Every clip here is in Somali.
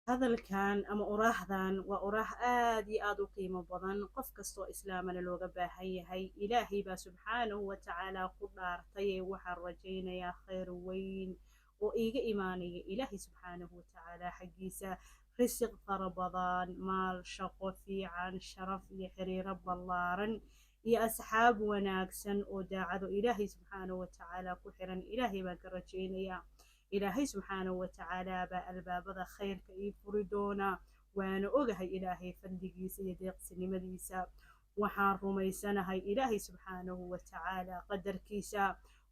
hadalkan ama oraahdan waa oraah aad iyo aad u qiimo badan qof kastoo islaamana looga baahan yahay ilaahay baa subxaanahu watacaala ku dhaartay waxaan rajaynayaa khayr weyn oo iiga imaanaya ilaahay subxaanahu watacaala xaggiisa risiq fara badan maal shaqo fiican sharaf iyo xiriiro ballaaran iyo asxaab wanaagsan oo daacado ilaahay subxaanahu watacaala ku xiran ilaahay baan ka rajaynayaa ilaahay subxaanahu watacaala baa albaabada khayrka ii furi doonaa waana ogahay ilaahay fadligiisa iyo deeqsinimadiisa waxaan rumaysanahay ilaahay subxaanahu watacaala qadarkiisa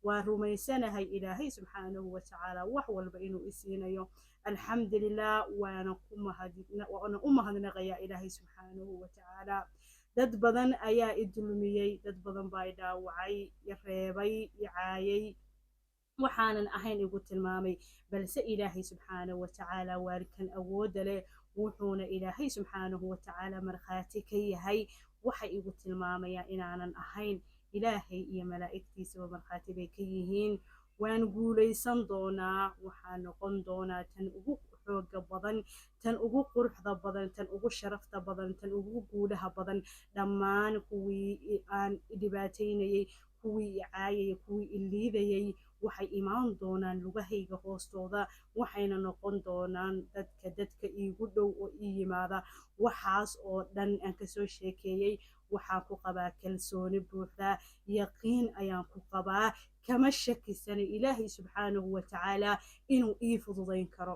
waa rumaysanahay ilaahay subxaanahu watacaala wax walba inuu isiinayo alxamdulilah waana u mahadnaqayaa ilaahay subxaanahu watacaala dad badan ayaa i dulmiyey dad badan baa i dhaawacay i reebay i caayay waxaanan ahayn igu tilmaamay balse ilaahay subxaanahu watacaala waalkan awoodda leh wuxuuna ilaahay subxaanahu watacaala markhaati ka yahay waxay igu tilmaamayaan inaanan ahayn ilaahay iyo malaa'igtiisaba markhaati bay ka yihiin waan guulaysan doonaa waxaan noqon doonaa tan ugu xooga badan tan ugu quruxda badan tan ugu sharafta badan tan ugu guulaha badan dhammaan kuwii aan dhibaataynayay kuwii i caayayay kuwii i liidayay waxay imaan doonaan lugahayga hoostooda waxayna noqon doonaan dadka iigu dhow oo ii yimaada waxaas oo dhan aan kasoo sheekeeyey waxaan ku qabaa kalsooni buuxda yaqiin ayaan ku qabaa kama shakisana ilaahay subxaanahu watacaala inuu ii fududayn karo